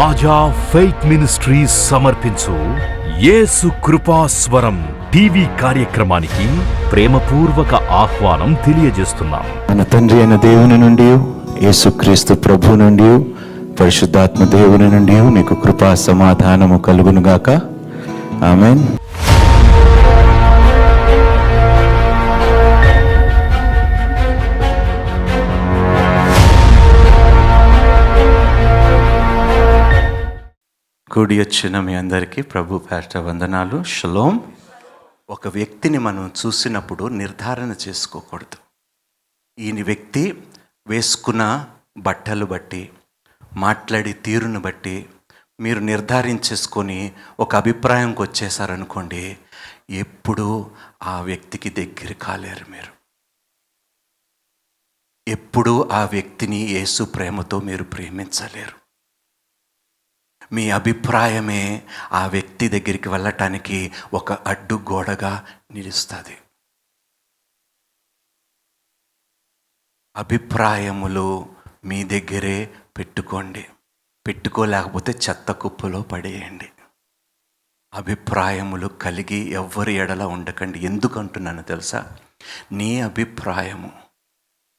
రాజా Faith ministries సమర్పించు యేసు కృపాస్వరం TV కార్యక్రమానికి ప్రేమపూర్వక ఆహ్వానం తెలియజేస్తున్నాం. మన తండ్రి అయిన దేవుని నుండి, యేసుక్రీస్తు ప్రభు నుండి, పరిశుద్ధాత్మ దేవుని నుండి మీకు కృపా సమాధానము కలుగునుగాక. ఆమేన్. కూడి వచ్చిన మీ అందరికీ ప్రభు పేరిట వందనాలు. షలోం. ఒక వ్యక్తిని మనం చూసినప్పుడు నిర్ధారణ చేసుకోకూడదు. ఈ వ్యక్తి వేసుకున్న బట్టలు బట్టి, మాట్లాడి తీరును బట్టి మీరు నిర్ధారించేసుకొని ఒక అభిప్రాయంకి వచ్చేసారనుకోండి, ఎప్పుడూ ఆ వ్యక్తికి దగ్గర కాలేరు. మీరు ఎప్పుడూ ఆ వ్యక్తిని యేసు ప్రేమతో మీరు ప్రేమించలేరు. మీ అభిప్రాయమే ఆ వ్యక్తి దగ్గరికి వెళ్ళటానికి ఒక అడ్డుగోడగా నిలుస్తుంది. అభిప్రాయములు మీ దగ్గరే పెట్టుకోండి. పెట్టుకోలేకపోతే చెత్త కుప్పలో పడేయండి. అభిప్రాయములు కలిగి ఎవ్వరి ఎడల ఉండకండి. ఎందుకు అంటున్నాను తెలుసా? నీ అభిప్రాయము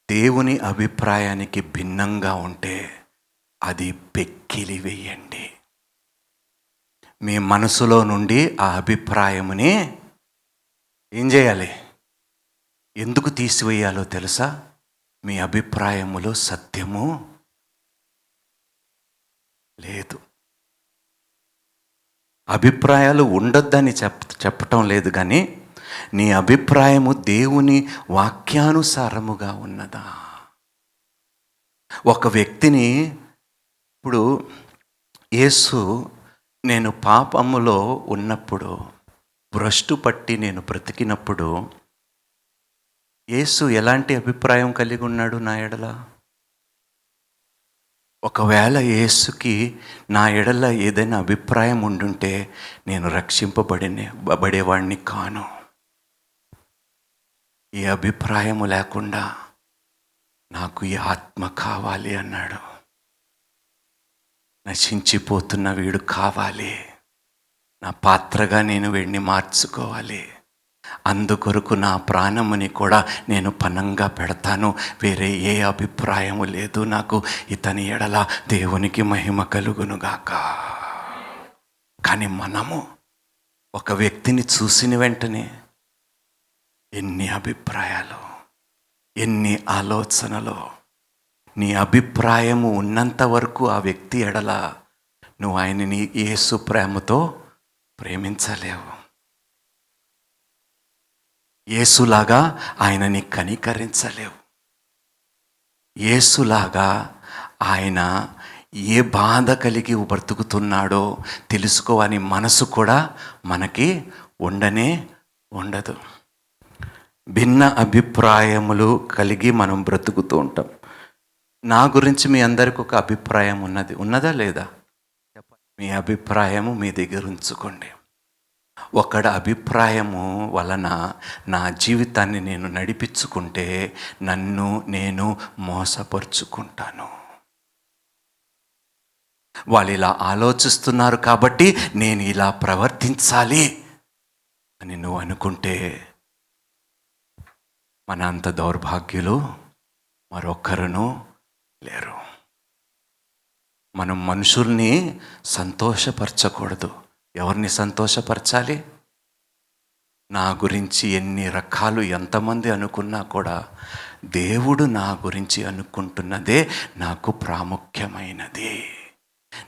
దేవుని అభిప్రాయానికి భిన్నంగా ఉంటే అది పెక్కిలి వేయండి. మీ మనసులో నుండి ఆ అభిప్రాయముని ఏం చేయాలి? ఎందుకు తీసివేయాలో తెలుసా? మీ అభిప్రాయములో సత్యము లేదు. అభిప్రాయాలు ఉండొద్దని చెప్పటం లేదు, కానీ నీ అభిప్రాయము దేవుని వాక్యానుసారముగా ఉన్నదా? ఒక వ్యక్తిని ఇప్పుడు యేసు, నేను పాపములో ఉన్నప్పుడు, భ్రష్టు పట్టి నేను బ్రతికినప్పుడు యేసు ఎలాంటి అభిప్రాయం కలిగి ఉన్నాడు నా ఎడల? ఒకవేళ యేసుకి నా ఎడల ఏదైనా అభిప్రాయం ఉండుంటే నేను రక్షింపబడేవాడిని కాను. ఈ అభిప్రాయము లేకుండా నాకు ఈ ఆత్మ కావాలి అన్నాడు. నశించిపోతున్న వీడు కావాలి, నా పాత్రగా నేను వీడిని మార్చుకోవాలి. అందుకొరకు నా ప్రాణముని కూడా నేను పణంగా పెడతాను. వేరే ఏ అభిప్రాయము లేదు నాకు. ఇతని ఎడల దేవునికి మహిమ కలుగునుగాక. కానీ మనము ఒక వ్యక్తిని చూసిన వెంటనే ఎన్ని అభిప్రాయాలు, ఎన్ని ఆలోచనలు. నీ అభిప్రాయము ఉన్నంత వరకు ఆ వ్యక్తి ఎడల నువ్వు ఆయనని యేసు ప్రేమతో ప్రేమించలేవు. యేసులాగా ఆయనని కనికరించలేవు. యేసులాగా ఆయన ఏ బాధ కలిగి బ్రతుకుతున్నాడో తెలుసుకోవని మనసు కూడా మనకి ఉండదు. భిన్న అభిప్రాయములు కలిగి మనం బ్రతుకుతూ ఉంటాం. నా గురించి మీ అందరికీ ఒక అభిప్రాయం ఉన్నదా లేదా? మీ అభిప్రాయము మీ దగ్గర ఉంచుకోండి. ఒకడి అభిప్రాయము వలన నా జీవితాన్ని నేను నడిపించుకుంటే నన్ను నేను మోసపరుచుకుంటాను. వాళ్ళు ఇలా ఆలోచిస్తున్నారు కాబట్టి నేను ఇలా ప్రవర్తించాలి అని నువ్వు అనుకుంటే మన అంత దౌర్భాగ్యులు మరొకరును లేరు. మనం మనుషుల్ని సంతోషపరచకూడదు. ఎవరిని సంతోషపరచాలి? నా గురించి ఎన్ని రకాలు ఎంతమంది అనుకున్నా కూడా దేవుడు నా గురించి అనుకుంటున్నదే నాకు ప్రాముఖ్యమైనది.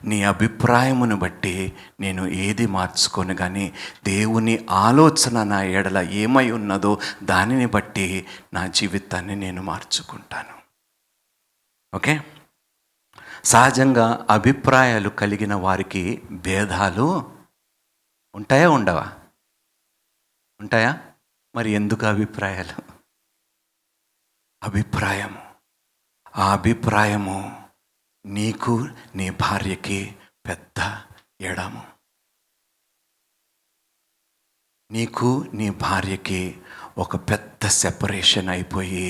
నీ అభిప్రాయమును బట్టి నేను ఏది మార్చుకోను, కానీ దేవుని ఆలోచన నా ఎడల ఏమై ఉన్నదో దానిని బట్టి నా జీవితాన్ని నేను మార్చుకుంటాను. ఓకే. సహజంగా అభిప్రాయాలు కలిగిన వారికి భేదాలు ఉంటాయా ఉండవా? ఉంటాయా? మరి ఎందుకు అభిప్రాయాలు? ఆ అభిప్రాయము నీకు నీ భార్యకి పెద్ద ఎడము. నీకు నీ భార్యకి ఒక పెద్ద సెపరేషన్ అయిపోయి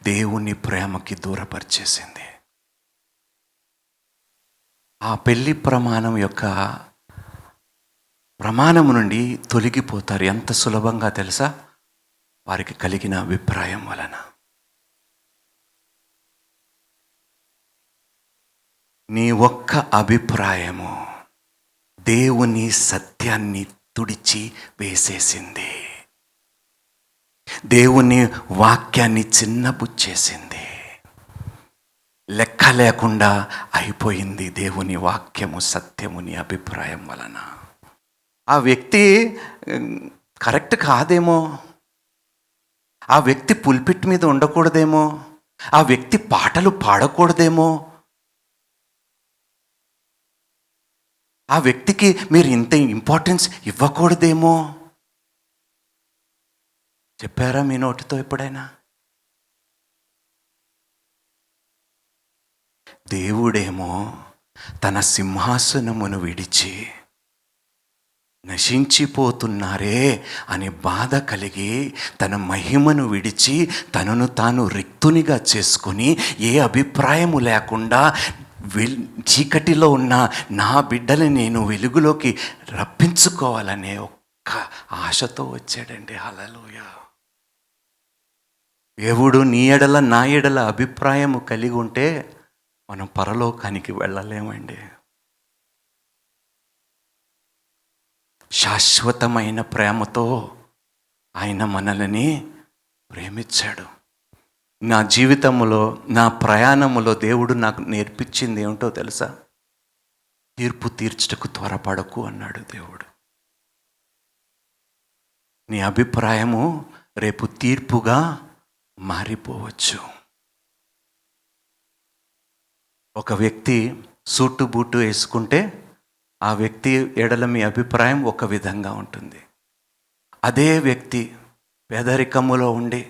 దేవుని ప్రేమకి దూరపరిచేసింది. ఆ పెళ్లి ప్రమాణం నుండి తొలగిపోతారు. ఎంత సులభంగా తెలుసా? వారికి కలిగిన అభిప్రాయం వలన. నీ ఒక్క అభిప్రాయము దేవుని సత్యాన్ని తుడిచి వేసేసింది. దేవుని వాక్యాన్ని చిన్నబుచ్చేసింది. లెక్క లేకుండా అయిపోయింది దేవుని వాక్యము, సత్యము నీ అభిప్రాయం వలన. ఆ వ్యక్తి కరెక్ట్ కాదేమో, ఆ వ్యక్తి పుల్పిట్ మీద ఉండకూడదేమో, ఆ వ్యక్తి పాటలు పాడకూడదేమో, ఆ వ్యక్తికి మీరు ఇంత ఇంపార్టెన్స్ ఇవ్వకూడదేమో. చెప్పారా మీ నోటితో ఎప్పుడైనా? దేవుడేమో తన సింహాసనమును విడిచి నశించిపోతున్నారే అని బాధ కలిగి తన మహిమను విడిచి తనను తాను రిక్తునిగా చేసుకొని ఏ అభిప్రాయము లేకుండా చీకటిలో ఉన్న నా బిడ్డని నేను వెలుగులోకి రప్పించుకోవాలనే ఒక్క ఆశతో వచ్చాడండి. హల్లెలూయా. దేవుడు నీ ఎడల నా ఎడల అభిప్రాయము కలిగి ఉంటే మనం పరలోకానికి వెళ్ళలేమండి. శాశ్వతమైన ప్రేమతో ఆయన మనల్ని ప్రేమించాడు. నా జీవితంలో, నా ప్రయాణములో దేవుడు నాకు నేర్పించింది ఏమిటో తెలుసా? తీర్పు తీర్చుటకు త్వరపడకు అన్నాడు దేవుడు. నీ అభిప్రాయము రేపు తీర్పుగా మారిపోవచ్చు. ఒక వ్యక్తి సూటు బూటు వేసుకుంటే ఆ వ్యక్తి ఎడల మీ అభిప్రాయం ఒక విధంగా ఉంటుంది. అదే వ్యక్తి పేదరికములో ఉండి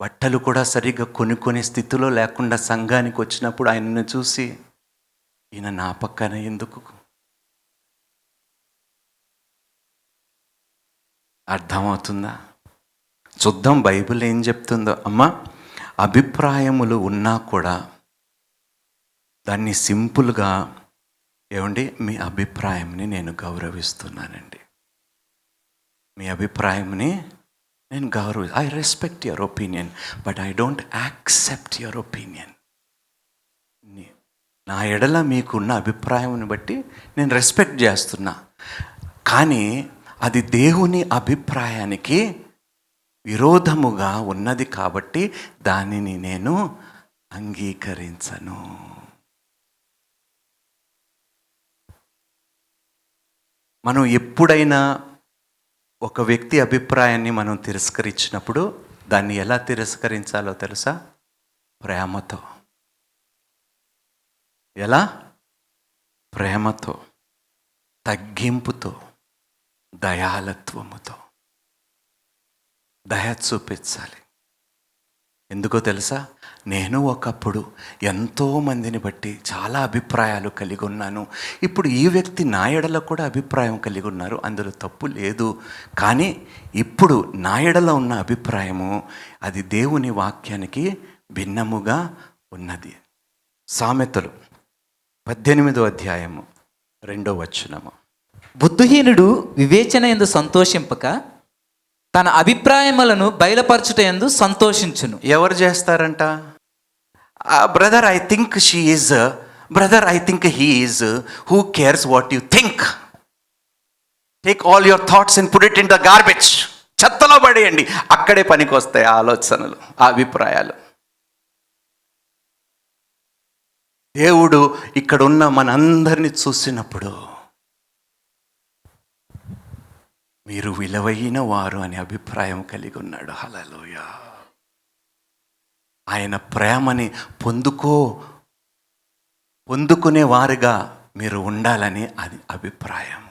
బట్టలు కూడా సరిగ్గా కొనుక్కునే స్థితిలో లేకుండా సంఘానికి వచ్చినప్పుడు ఆయనను చూసి, ఈయన నా పక్కన ఎందుకు? అర్థమవుతుందా? చూద్దాం బైబిల్ ఏం చెప్తుందో. అమ్మ, అభిప్రాయములు ఉన్నా కూడా దాన్ని సింపుల్గా, ఏమండి, మీ అభిప్రాయంని నేను గౌరవిస్తున్నానండి, మీ అభిప్రాయంని నేను I respect your opinion, but I don't accept your opinion. నా ఎడల మీకున్న అభిప్రాయం బట్టి నేను రెస్పెక్ట్ చేస్తున్నా, కానీ అది దేవుని అభిప్రాయానికి విరోధముగా ఉన్నది కాబట్టి దానిని నేను అంగీకరించను. మనం ఎప్పుడైనా ఒక వ్యక్తి అభిప్రాయాన్ని మనం తిరస్కరించినప్పుడు దాన్ని ఎలా తిరస్కరించాలో తెలుసా? ప్రేమతో. ఎలా? ప్రేమతో, తగ్గింపుతో, దయాలత్వముతో. దయ చూపించాలి. ఎందుకో తెలుసా? నేను ఒకప్పుడు ఎంతోమందిని బట్టి చాలా అభిప్రాయాలు కలిగి ఉన్నాను. ఇప్పుడు ఈ వ్యక్తి నా ఎడల కూడా అభిప్రాయం కలిగి ఉన్నారు, అందులో తప్పు లేదు. కానీ ఇప్పుడు నా ఎడల ఉన్న అభిప్రాయము అది దేవుని వాక్యానికి భిన్నముగా ఉన్నది. సామెతలు 18వ అధ్యాయము 2వ వచనము. బుద్ధిహీనుడు వివేచన యందు సంతోషింపక తన అభిప్రాయములను బయలుపరచుట యందు సంతోషించును. ఎవరు చేస్తారంట? Brother I think she is, brother I think he is, who cares what you think? Take all your thoughts and put it in the garbage. చెత్తలో పడేయండి. అక్కడే పనికి వస్తాయి ఆలోచనలు, ఆ అభిప్రాయాలు. దేవుడు ఇక్కడున్న మనందరినీ చూసినప్పుడు మీరు విలువైన వారు అనే అభిప్రాయం కలిగి ఉన్నాడు. హల్లెలూయా. ఆయన ప్రేమని పొందుకునే వారుగా మీరు ఉండాలని అది అభిప్రాయం.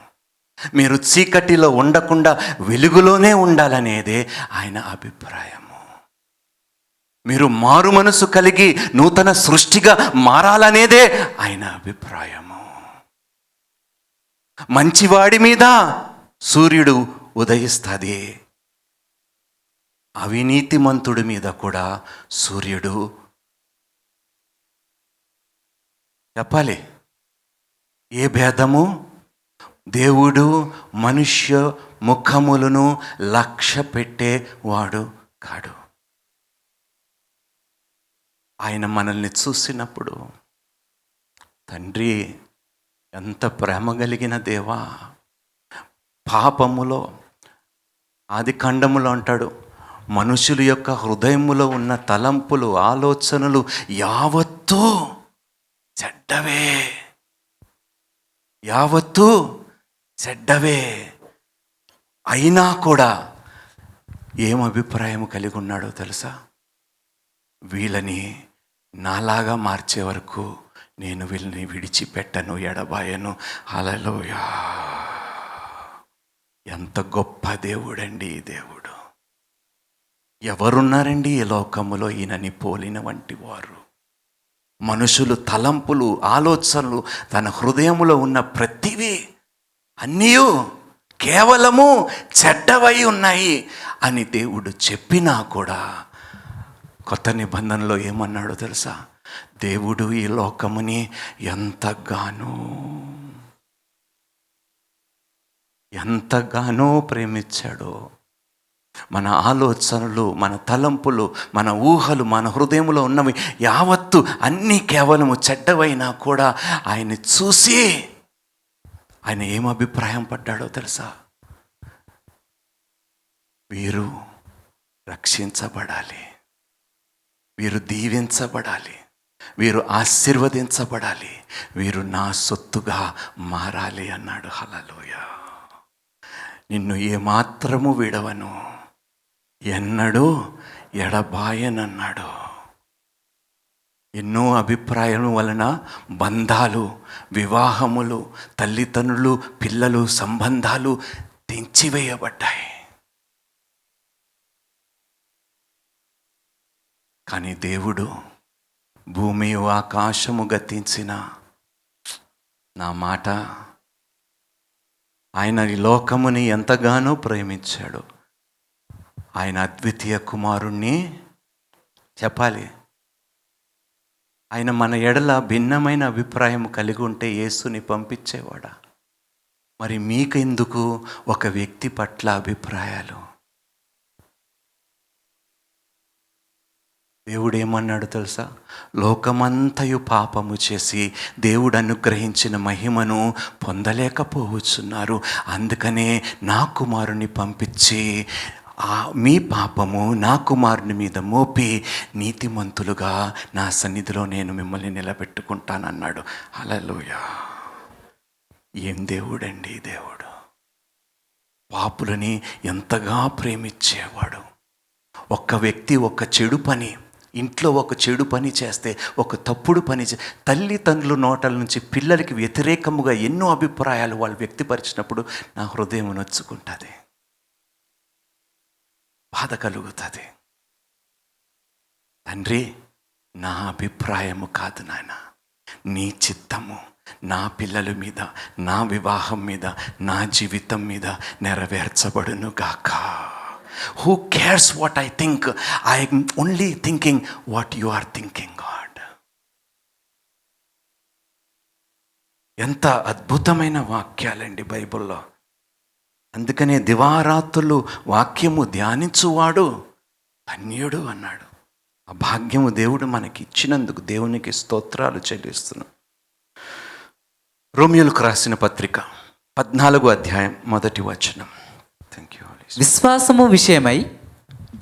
మీరు చీకటిలో ఉండకుండా వెలుగులోనే ఉండాలనేదే ఆయన అభిప్రాయము. మీరు మారు మనసు కలిగి నూతన సృష్టిగా మారాలనేదే ఆయన అభిప్రాయము. మంచివాడి మీద సూర్యుడు ఉదయిస్తుంది, అవినీతిమంతుడి మీద కూడా సూర్యుడు చెప్పాలి ఏ భేదము? దేవుడు మనుష్య ముఖములను లక్ష్య పెట్టేవాడు కాడు. ఆయన మనల్ని చూసినప్పుడు, తండ్రి ఎంత ప్రేమ కలిగిన దేవా, పాపములో ఆది ఖండములో అంటాడు, మనుషుల యొక్క హృదయములో ఉన్న తలంపులు ఆలోచనలు యావత్తూ చెడ్డవే, యావత్తూ చెడ్డవే. అయినా కూడా ఏం అభిప్రాయం కలిగి ఉన్నాడో తెలుసా? వీళ్ళని నాలాగా మార్చే వరకు నేను వీళ్ళని విడిచిపెట్టను, ఎడబాయను. హల్లెలూయా! ఎంత గొప్ప దేవుడండి ఈ దేవుడు. ఎవరున్నారండి ఈ లోకములో ఈయనని పోలిన వంటి వారు? మనుషులు తలంపులు ఆలోచనలు తన హృదయములో ఉన్న ప్రతివి అన్నీ కేవలము చెడ్డవై ఉన్నాయి అని దేవుడు చెప్పినా కూడా కొత్త నిబంధనలో ఏమన్నాడో తెలుసా? దేవుడు ఈ లోకముని ఎంతగానో ప్రేమించాడో. మన ఆలోచనలు, మన తలంపులు, మన ఊహలు, మన హృదయంలో ఉన్నవి యావత్తు అన్నీ కేవలము చెడ్డవైనా కూడా ఆయన్ని చూసి ఆయన ఏం అభిప్రాయం పడ్డాడో తెలుసా? వీరు రక్షించబడాలి, వీరు దీవించబడాలి, వీరు ఆశీర్వదించబడాలి, వీరు నా సొత్తుగా మారాలి అన్నాడు. హల్లెలూయా! నిన్ను ఏమాత్రము విడవను, ఎన్నడూ ఎడబాయనన్నాడు. ఎన్నో అభిప్రాయం వలన బంధాలు, వివాహములు, తల్లిదండ్రులు, పిల్లలు, సంబంధాలు తెంచివేయబడ్డాయి. కానీ దేవుడు భూమి ఆకాశము గతించిన నా మాట, ఆయన ఈ లోకముని ఎంతగానో ప్రేమించాడు. ఆయన అద్వితీయ కుమారుణ్ణి చెప్పాలి. ఆయన మన ఎడల భిన్నమైన అభిప్రాయం కలిగి ఉంటే యేసుని పంపించేవాడా? మరి మీకెందుకు ఒక వ్యక్తి పట్ల అభిప్రాయాలు? దేవుడు ఏమన్నాడు తెలుసా? లోకమంతయు పాపము చేసి దేవుడు అనుగ్రహించిన మహిమను పొందలేకపోవచ్చున్నారు. అందుకనే నా కుమారుని పంపించి మీ పాపము నా కుమారుని మీద మోపి నీతిమంతులుగా నా సన్నిధిలో నేను మిమ్మల్ని నిలబెట్టుకుంటానన్నాడు. హల్లెలూయా! ఏం దేవుడండి దేవుడు! పాపులని ఎంతగా ప్రేమించేవాడు. ఒక్క వ్యక్తి ఒక చెడు పని, ఇంట్లో ఒక చెడు పని చేస్తే, ఒక తప్పుడు పని తల్లిదండ్రుల నోటల నుంచి పిల్లలకి వ్యతిరేకముగా ఎన్నో అభిప్రాయాలు వాళ్ళు వ్యక్తపరిచినప్పుడు నా హృదయం నొచ్చుకుంటుంది, బాధ కలుగుతుంది. తండ్రి, నా అభిప్రాయము కాదు నాయన, నీ చిత్తము నా పిల్లల మీద, నా వివాహం మీద, నా జీవితం మీద నెరవేర్చబడును గాక. Who cares what I think? I am only thinking what you are thinking, God. ఎంత అద్భుతమైన వాక్యాలండి బైబిల్లో. అందుకనే దివారాత్రులు వాక్యము ధ్యానించువాడు ధన్యుడు అన్నాడు. ఆ భాగ్యము దేవుడు మనకి ఇచ్చినందుకు దేవునికి స్తోత్రాలు చెల్లిస్తున్నాం. రోమియోలకు రాసిన పత్రిక 14వ అధ్యాయం 1వ వచనం. Thank you. విశ్వాసము విషయమై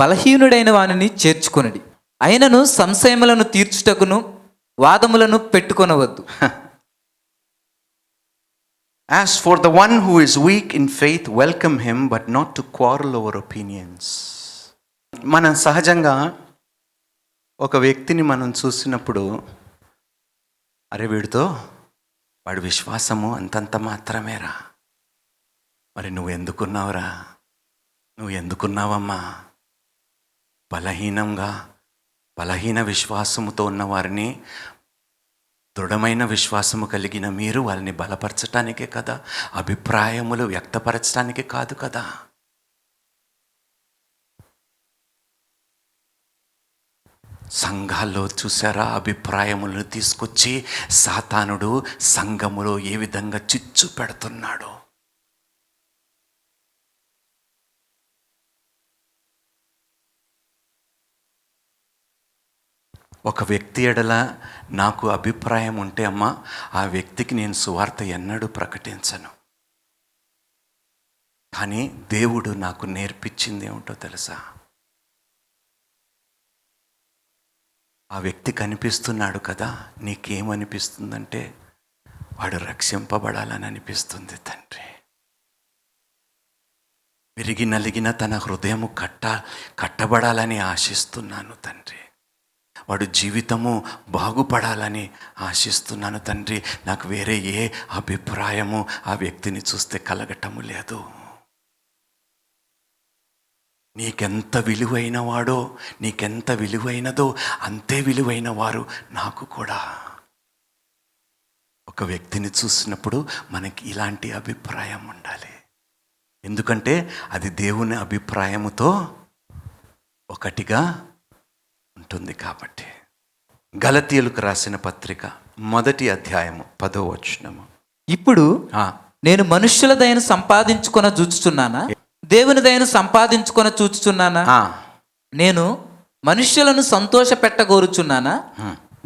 బలహీనుడైన వానిని చేర్చుకొనుడి, అయినను సంశయములను తీర్చుటకును వాదములను పెట్టుకొనవద్దు. As for the one who is weak in faith, welcome him, but not to quarrel over opinions. మనం సహజంగా ఒక వ్యక్తిని మనం చూసినప్పుడు, అరే వీడితో వాడి విశ్వాసము అంతంత మాత్రమేరా, మరి నువ్వు ఎందుకున్నావురా, నువ్వు ఎందుకున్నావమ్మా? బలహీన విశ్వాసముతో ఉన్న వారిని, దృఢమైన విశ్వాసము కలిగిన మీరు వాళ్ళని బలపరచటానికే కదా, అభిప్రాయములు వ్యక్తపరచటానికే కాదు కదా. సంఘాల్లో చూసారా అభిప్రాయములను తీసుకొచ్చి సాతానుడు సంఘములో ఏ విధంగా చిచ్చు పెడుతున్నాడో. ఒక వ్యక్తి ఎడల నాకు అభిప్రాయం ఉంటే అమ్మా, ఆ వ్యక్తికి నేను సువార్త ఎన్నడూ ప్రకటించను. కానీ దేవుడు నాకు నేర్పించింది ఏమిటో తెలుసా? ఆ వ్యక్తి కనిపిస్తున్నాడు కదా, నీకేమనిపిస్తుందంటే వాడు రక్షింపబడాలని అనిపిస్తుంది తండ్రి. విరిగి నలిగిన తన హృదయము కట్టబడాలని ఆశిస్తున్నాను తండ్రి. వాడు జీవితము బాగుపడాలని ఆశిస్తున్నాను తండ్రి. నాకు వేరే ఏ అభిప్రాయము ఆ వ్యక్తిని చూస్తే కలగటము లేదు. నీకెంత విలువైన వాడో, నీకెంత విలువైనదో అంతే విలువైన వారు నాకు కూడా. ఒక వ్యక్తిని చూసినప్పుడు మనకి ఇలాంటి అభిప్రాయం ఉండాలి. ఎందుకంటే అది దేవుని అభిప్రాయముతో ఒకటిగా ఉంటుంది కాబట్టి. గలతీయులకు రాసిన పత్రిక 1వ అధ్యాయము 10వ వచనము. ఇప్పుడు నేను మనుష్యుల దయను సంపాదించుకొన చూచుచున్నానా, దేవుని దయను సంపాదించుకొన చూచుచున్నానా? నేను మనుష్యులను సంతోష పెట్టగోరుచున్నానా?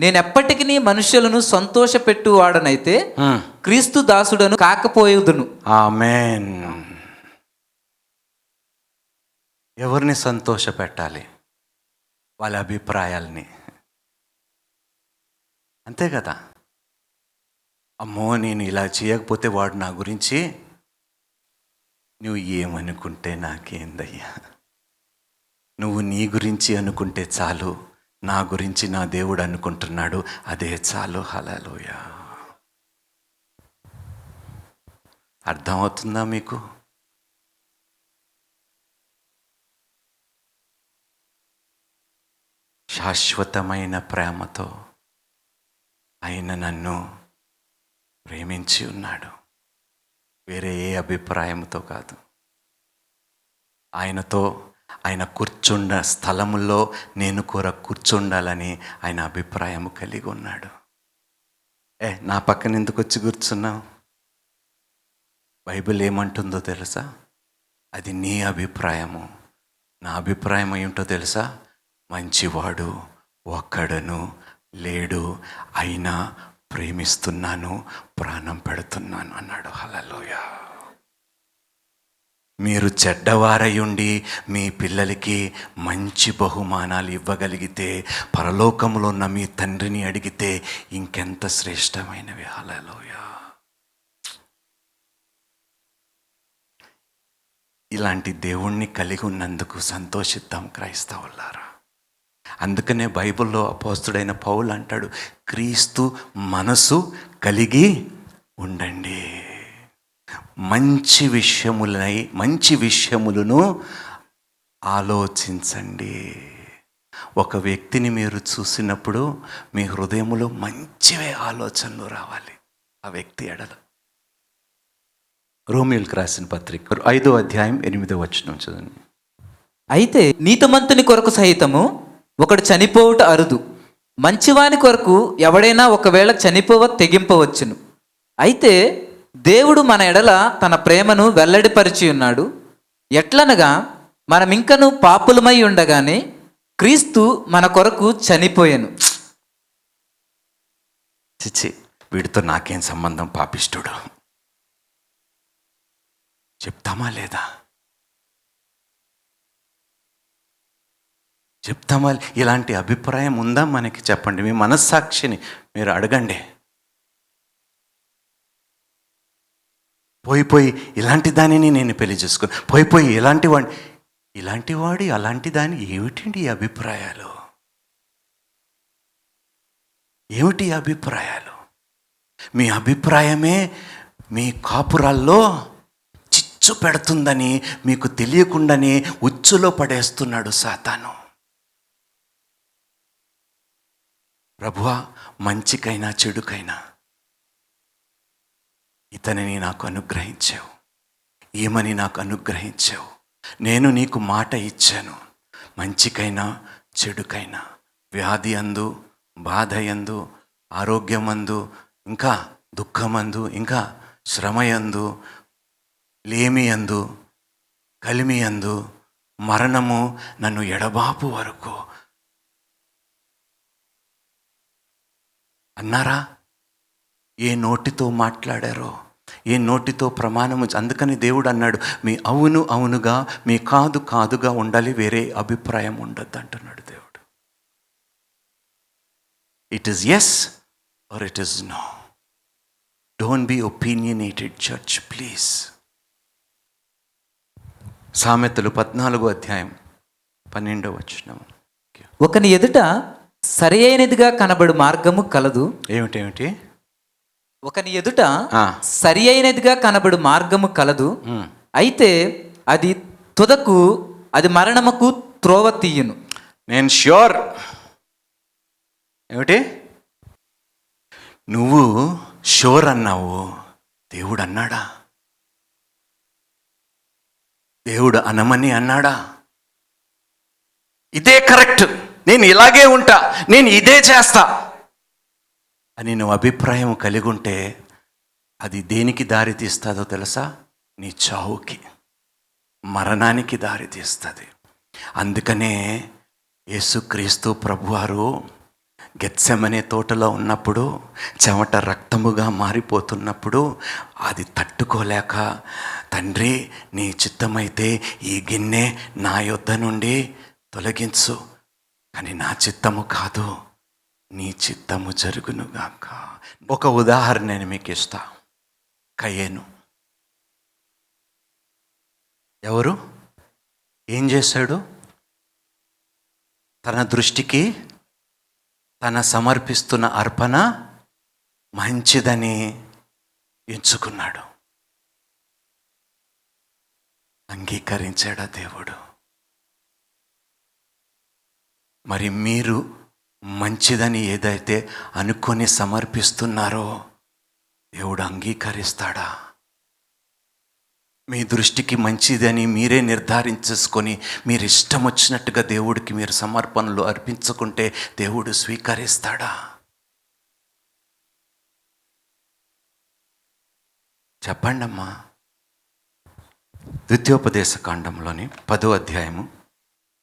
నేను ఎప్పటికీ మనుష్యులను సంతోష పెట్టువాడనైతే క్రీస్తు దాసుడను కాకపోయేదును. ఆమేన్. ఎవరిని సంతోష పెట్టాలి? వాళ్ళ అభిప్రాయాల్ని. అంతే కదా. అమ్మో, నేను ఇలా చేయకపోతే వాడు నా గురించి, నువ్వు ఏమనుకుంటే నాకేందయ్యా, నువ్వు నీ గురించి అనుకుంటే చాలు, నా గురించి నా దేవుడు అనుకుంటున్నాడు, అదే చాలు. హల్లెలూయా. అర్థమవుతుందా మీకు? శాశ్వతమైన ప్రేమతో ఆయన నన్ను ప్రేమించి ఉన్నాడు, వేరే ఏ అభిప్రాయంతో కాదు. ఆయన కూర్చుండ స్థలములో నేను కూడా కూర్చుండాలని ఆయన అభిప్రాయం కలిగి ఉన్నాడు. నా పక్కన ఎందుకు వచ్చి కూర్చున్నావు? బైబిల్ ఏమంటుందో తెలుసా? అది నీ అభిప్రాయము. నా అభిప్రాయం ఏమిటో తెలుసా? మంచివాడు ఒక్కడను లేడు, అయినా ప్రేమిస్తున్నాను, ప్రాణం పెడుతున్నాను అన్నాడు. హల్లెలూయా. మీరు చెడ్డవారయుండి మీ పిల్లలకి మంచి బహుమానాలు ఇవ్వగలిగితే, పరలోకములో ఉన్న మీ తండ్రిని అడిగితే ఇంకెంత శ్రేష్టమైనవి. హల్లెలూయా. ఇలాంటి దేవుణ్ణి కలిగి ఉన్నందుకు సంతోషిద్దాం క్రైస్తవులారా. అందుకనే బైబిల్లో అపోస్తుడైన పౌలు అంటాడు, క్రీస్తు మనసు కలిగి ఉండండి, మంచి విషయములను ఆలోచించండి. ఒక వ్యక్తిని మీరు చూసినప్పుడు మీ హృదయములో మంచివే ఆలోచనలు రావాలి ఆ వ్యక్తి ఎడల. రోమీయులకు రాసిన పత్రిక 5వ అధ్యాయం 8వ వచనం చదవండి. అయితే నీతిమంతుని కొరకు సహితము ఒకడు చనిపోవుట అరుదు, మంచివాని కొరకు ఎవడైనా ఒకవేళ చనిపోవ తెగింపవచ్చును. అయితే దేవుడు మన ఎడల తన ప్రేమను వెల్లడిపరిచి ఉన్నాడు. ఎట్లనగా మనమింకను పాపులమై ఉండగానే క్రీస్తు మన కొరకు చనిపోయెను. చిచ్చి, వీడితో నాకేం సంబంధం, పాపిష్టుడు చెప్తామా లేదా? చెప్తామా? ఇలాంటి అభిప్రాయం ఉందా మనకి? చెప్పండి. మీ మనస్సాక్షిని మీరు అడగండి. పోయి ఇలాంటి దానిని నేను పెళ్లి చేసుకుని, పోయి ఇలాంటి వాడి అలాంటి దాని ఏమిటండి ఈ అభిప్రాయాలు? ఏమిటి అభిప్రాయాలు? మీ అభిప్రాయమే మీ కాపురాల్లో చిచ్చు పెడుతుందని మీకు తెలియకుండానే ఉచ్చులో పడేస్తున్నాడు సాతాను. ప్రభువా, మంచికైనా చెడుకైనా ఇతనిని నాకు అనుగ్రహించావు, ఈమెని నాకు అనుగ్రహించావు. నేను నీకు మాట ఇచ్చాను, మంచికైనా చెడుకైనా వ్యాధి అందు, బాధ యందు, ఆరోగ్యమందు, ఇంకా దుఃఖమందు, ఇంకా శ్రమయందు, లేమియందు, కలిమియందు, మరణము నన్ను ఎడబాపు వరకు అన్నారా? ఏ నోటితో మాట్లాడారో, ఏ నోటితో ప్రమాణము. అందుకని దేవుడు అన్నాడు, మీ అవును అవునుగా, మీ కాదు కాదుగా ఉండాలి, వేరే అభిప్రాయం ఉండద్దు అంటున్నాడు దేవుడు. It is yes or it is no. Don't be opinionated church please. సామెతలు 14వ అధ్యాయం 12వ వచనం. ఒకని ఎదుట సరి అయినదిగా కనబడు మార్గము కలదు. ఏమిటేమిటి? ఒకని ఎదుట ఆ. సరి అయినదిగా కనబడు మార్గము కలదు, అయితే అది తుదకు అది మరణముకు త్రోవ తీయును. నేను ష్యూర్. ఏమిటి? నువ్వు షూర్ అన్నావు, దేవుడు అన్నాడా? దేవుడు అనమని అన్నాడా? ఇదే కరెక్ట్, నేను ఇలాగే ఉంటా, నేను ఇదే చేస్తా అని నువ్వు అభిప్రాయం కలిగి ఉంటే అది దేనికి దారి తీస్తుందో తెలుసా? నీ చావుకి, మరణానికి దారి తీస్తుంది. అందుకనే యేసుక్రీస్తు ప్రభువారు గెత్సెమనే తోటలో ఉన్నప్పుడు, చెమట రక్తముగా మారిపోతున్నప్పుడు అది తట్టుకోలేక, తండ్రి నీ చిత్తమైతే ఈ గిన్నె నా యొద్ద నుండి తొలగించు, కానీ నా చిత్తము కాదు, నీ చిత్తము జరుగునుగాక. ఒక ఉదాహరణ నేను మీకు ఇస్తా. కయ్యేను ఎవరు? ఏం చేశాడు? తన దృష్టికి తన సమర్పిస్తున్న అర్పణ మంచిదని ఎంచుకున్నాడు. అంగీకరించాడా దేవుడు? మరి మీరు మంచిదని ఏదైతే అనుకొని సమర్పిస్తున్నారో దేవుడు అంగీకరిస్తాడా? మీ దృష్టికి మంచిదని మీరే నిర్ధారించేసుకొని మీరు ఇష్టం వచ్చినట్టుగా దేవుడికి మీరు సమర్పణలు అర్పించుకుంటే దేవుడు స్వీకరిస్తాడా? చెప్పండి అమ్మా. ద్వితీయోపదేశ కాండంలోని 10వ అధ్యాయము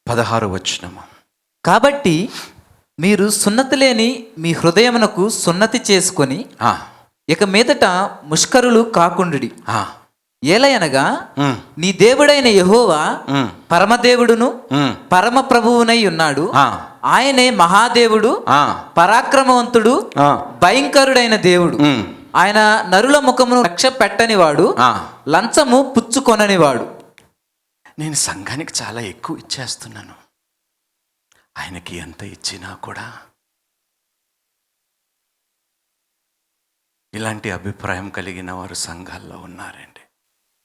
16వ వచనము. కాబట్టి మీరు సున్నతి లేని మీ హృదయమునకు సున్నతి చేసుకొని ఇక మీదట ముష్కరులు కాకుండుడి. ఏలయనగా నీ దేవుడైన యెహోవా పరమదేవుడును పరమ ప్రభువునై ఉన్నాడు. ఆయనే మహాదేవుడు, పరాక్రమవంతుడు, భయంకరుడైన దేవుడు. ఆయన నరుల ముఖమును రక్ష పెట్టనివాడు, లంచము పుచ్చుకొననివాడు. నేను సంఘానికి చాలా ఎక్కువ ఇచ్చేస్తున్నాను, ఆయనకి ఎంత ఇచ్చినా కూడా ఇలాంటి అభిప్రాయం కలిగిన వారు సంఘాల్లో ఉన్నారండి.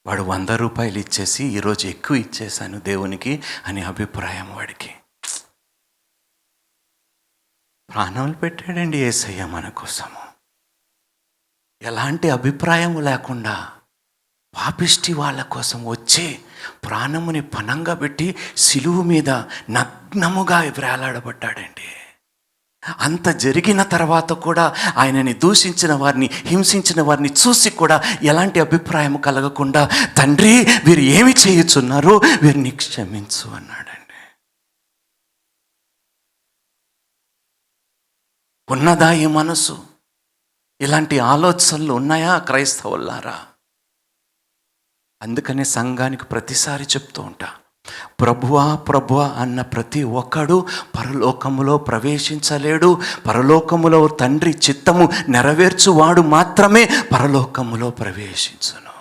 వాడు 100 రూపాయలు ఇచ్చేసి ఈరోజు ఎక్కువ ఇచ్చేశాను దేవునికి అని అభిప్రాయం వాడికి. ప్రాణాలు పెట్టాడండి యేసయ్య మన కోసము. ఎలాంటి అభిప్రాయం లేకుండా పాపిష్టి వాళ్ళ కోసం వచ్చి ప్రాణముని పణంగా పెట్టి సిలువు మీద నగ్నముగా వేలాడబడ్డాడండి. అంత జరిగిన తర్వాత కూడా ఆయనని దూషించిన వారిని, హింసించిన వారిని చూసి కూడా ఎలాంటి అభిప్రాయం కలగకుండా, తండ్రి వీరు ఏమి చేయుచున్నారో వీరిని క్షమించు అన్నాడండి. ఉన్నదా ఈ మనసు? ఇలాంటి ఆలోచనలు ఉన్నాయా క్రైస్తవులారా? అందుకనే సంఘానికి ప్రతిసారి చెప్తూ ఉంటా, ప్రభువా ప్రభువా అన్న ప్రతి ఒక్కడు పరలోకములో ప్రవేశించలేడు. పరలోకములో తండ్రి చిత్తము నెరవేర్చువాడు మాత్రమే పరలోకములో ప్రవేశించును.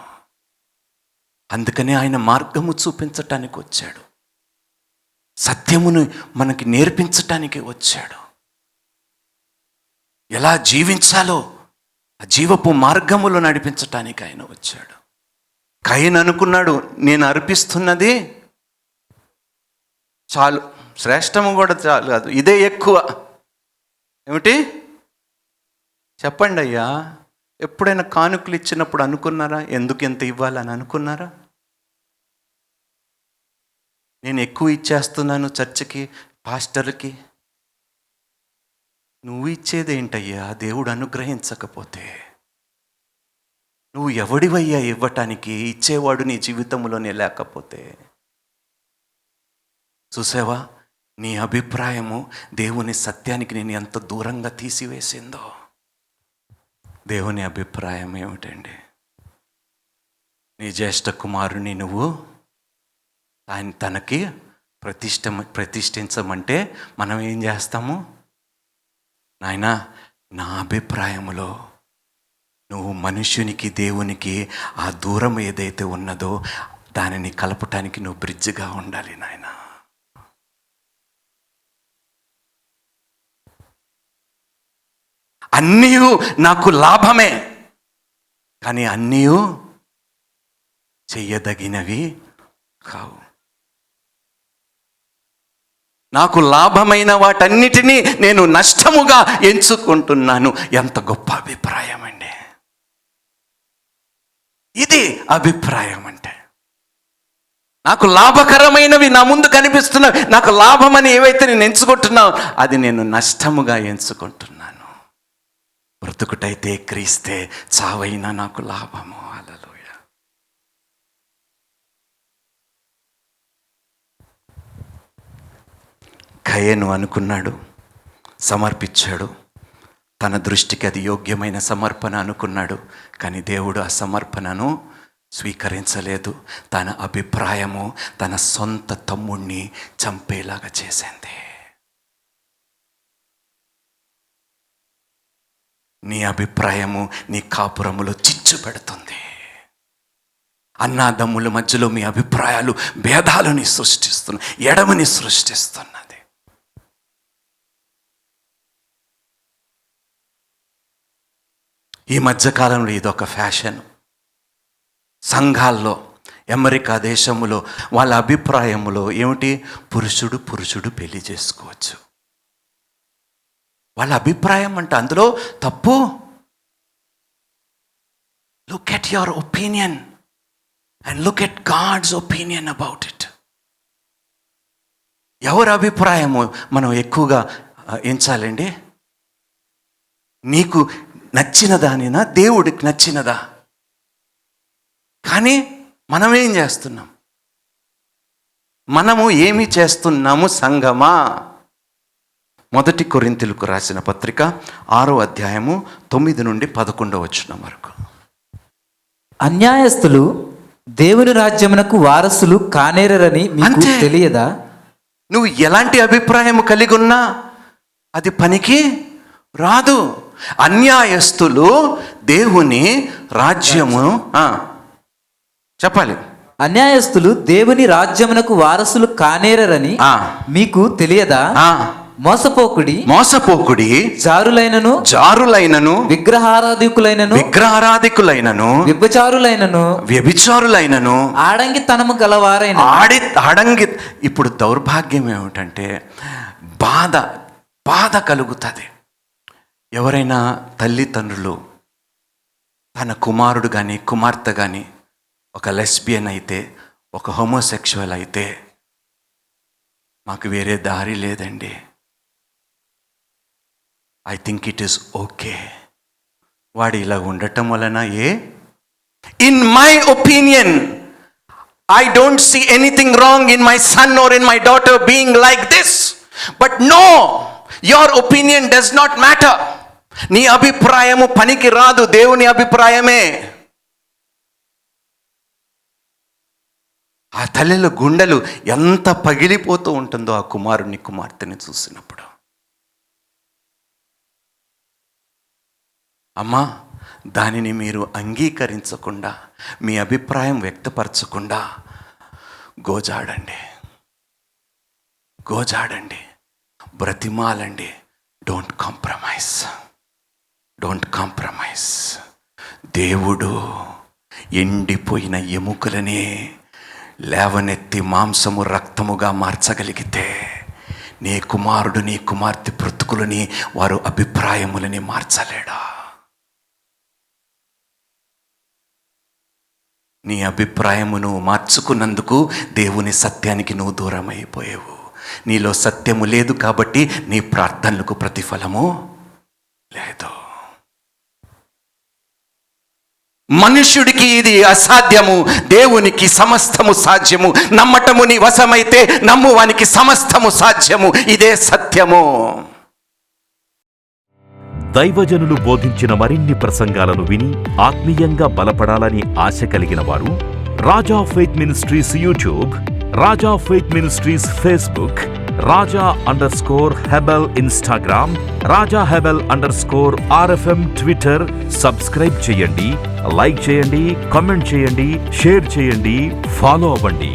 అందుకనే ఆయన మార్గము చూపించటానికి వచ్చాడు, సత్యమును మనకి నేర్పించటానికి వచ్చాడు. ఎలా జీవించాలో ఆ జీవపు మార్గములో నడిపించటానికి ఆయన వచ్చాడు. కయీను అనుకున్నాడు, నేను అర్పిస్తున్నది చాలు, శ్రేష్టము కూడా చాలు కాదు, ఇదే ఎక్కువ. ఏమిటి చెప్పండి అయ్యా? ఎప్పుడైనా కానుకలు ఇచ్చినప్పుడు అనుకున్నారా ఎందుకు ఎంత ఇవ్వాలని అనుకున్నారా? నేను ఎక్కువ ఇచ్చేస్తున్నాను చర్చికి, పాస్టర్కి, నువ్వు ఇచ్చేదేంటయ్యా దేవుడు అనుగ్రహించకపోతే? నువ్వు ఎవడివయ్యా ఇవ్వటానికి? ఇచ్చేవాడు నీ జీవితంలోనే లేకపోతే? చూసావా, నీ అభిప్రాయము దేవుని సత్యానికి నేను ఎంత దూరంగా తీసివేసిందో. దేవుని అభిప్రాయం ఏమిటండి? నీ జ్యేష్ఠ కుమారుని నువ్వు ఆయన తనకి ప్రతిష్ఠించమంటే మనం ఏం చేస్తాము? నాయనా, నా అభిప్రాయములో నువ్వు మనుష్యునికి దేవునికి ఆ దూరం ఏదైతే ఉన్నదో దానిని కలపటానికి నువ్వు బ్రిడ్జిగా ఉండాలి నాయనా. అన్నీ నాకు లాభమే, కానీ అన్నీ చెయ్యదగినవి కావు. నాకు లాభమైన వాటన్నిటినీ నేను నష్టముగా ఎంచుకుంటున్నాను. ఎంత గొప్ప అభిప్రాయం అండి! ఇది అభిప్రాయం అంటే. నాకు లాభకరమైనవి నా ముందు కనిపిస్తున్నవి, నాకు లాభమని ఏవైతే నేను ఎంచుకుంటున్నావు అది నేను నష్టముగా ఎంచుకుంటున్నాను. బ్రతుకుటైతే క్రీస్తే, చావైనా నాకు లాభము. హల్లెలూయా. కయను అనుకున్నాడు, సమర్పించాడు. తన దృష్టికి అది యోగ్యమైన సమర్పణ అనుకున్నాడు, కానీ దేవుడు ఆ సమర్పణను స్వీకరించలేదు. తన అభిప్రాయము తన సొంత తమ్ముణ్ణి చంపేలాగా చేసింది. నీ అభిప్రాయము నీ కాపురములో చిచ్చు పెడుతుంది. అన్నాదమ్ముల మధ్యలో మీ అభిప్రాయాలు భేదాలని సృష్టిస్తున్నాయి, ఎడమని సృష్టిస్తున్నది. ఈ మధ్యకాలంలో ఇదొక ఫ్యాషన్. సంఘాల్లో, అమెరికా దేశంలో వాళ్ళ అభిప్రాయములో ఏమిటి? పురుషుడు పెళ్లి చేసుకోవచ్చు. వాళ్ళ అభిప్రాయం అంటే అందులో తప్పు. Look at your opinion and look at God's opinion about it. ఎవరి అభిప్రాయము మనం ఎక్కువగా ఎంచాలండి? నీకు నచ్చిన దానినా, దేవుడికి నచ్చినదా? కానీ మనం ఏం చేస్తున్నాం? మనము ఏమి చేస్తున్నాము సంఘమా? 1 కొరింథీయులకు రాసిన పత్రిక 6వ అధ్యాయము 9 నుండి 11వ వచనం వరకు. అన్యాయస్తులు దేవుని రాజ్యమునకు వారసులు కానేరని మీకు తెలియదా? నువ్వు ఎలాంటి అభిప్రాయం కలిగి ఉన్నా అది పనికి రాదు. అన్యాయస్తులు దేవుని రాజ్యము చెప్పాలి. అన్యాయస్తులు దేవుని రాజ్యమునకు వారసులు కానేరని మీకు తెలియదా? మోసపోకుడి జారులైనను విగ్రహారాధికులైనను వ్యభిచారులైనను ఆడంగితనము గలవారైన ఇప్పుడు దౌర్భాగ్యం ఏమిటంటే బాధ కలుగుతుంది. ఎవరైనా తల్లిదండ్రులు తన కుమారుడు కానీ కుమార్తె కానీ ఒక లెస్బియన్ అయితే, ఒక హోమోసెక్షువల్ అయితే, మాకు వేరే దారి లేదండి, I think it is okay. వాడు ఇలా ఉండటం వలన in my opinion I don't see anything wrong in my son or in my daughter being like this. But no, your opinion does not matter. నీ అభిప్రాయము పనికి రాదు, దేవుని అభిప్రాయమే. ఆ తల్లిల గుండెలు ఎంత పగిలిపోతూ ఉంటుందో ఆ కుమారుని కుమార్తెని చూసినప్పుడు. అమ్మా, దానిని మీరు అంగీకరించకుండా, మీ అభిప్రాయం వ్యక్తపరచకుండా గోజాడండి, బ్రతిమాలండి. Don't compromise. దేవుడు ఎండిపోయిన ఎముకలనే లేవనెత్తి మాంసము రక్తముగా మార్చగలిగితే, నీ కుమారుడు నీ కుమార్తె బ్రతుకులని, వారు అభిప్రాయములని మార్చలేడా? నీ అభిప్రాయమును మార్చుకున్నందుకు దేవుని సత్యానికి నువ్వు దూరం అయిపోయావు. నీలో సత్యము లేదు కాబట్టి నీ ప్రార్థనలకు ప్రతిఫలము లేదు. మనుష్యుడికి ఇది అసాధ్యము, దేవునికి సమస్తము సాధ్యము. నమ్మటము నీ వశమైతే నమ్మువానికి సమస్తము సాధ్యము. ఇదే సత్యము. దైవజనులు బోధించిన మరిన్ని ప్రసంగాలను విని ఆత్మీయంగా బలపడాలని ఆశ కలిగిన వారు Raja Faith Ministries YouTube, Raja Faith Ministries Facebook, Raja Hebel Instagram, Raja Hebel RFM Twitter subscribe చేయండి, లైక్ చేయండి, కామెంట్ చేయండి, షేర్ చేయండి, ఫాలో అవ్వండి.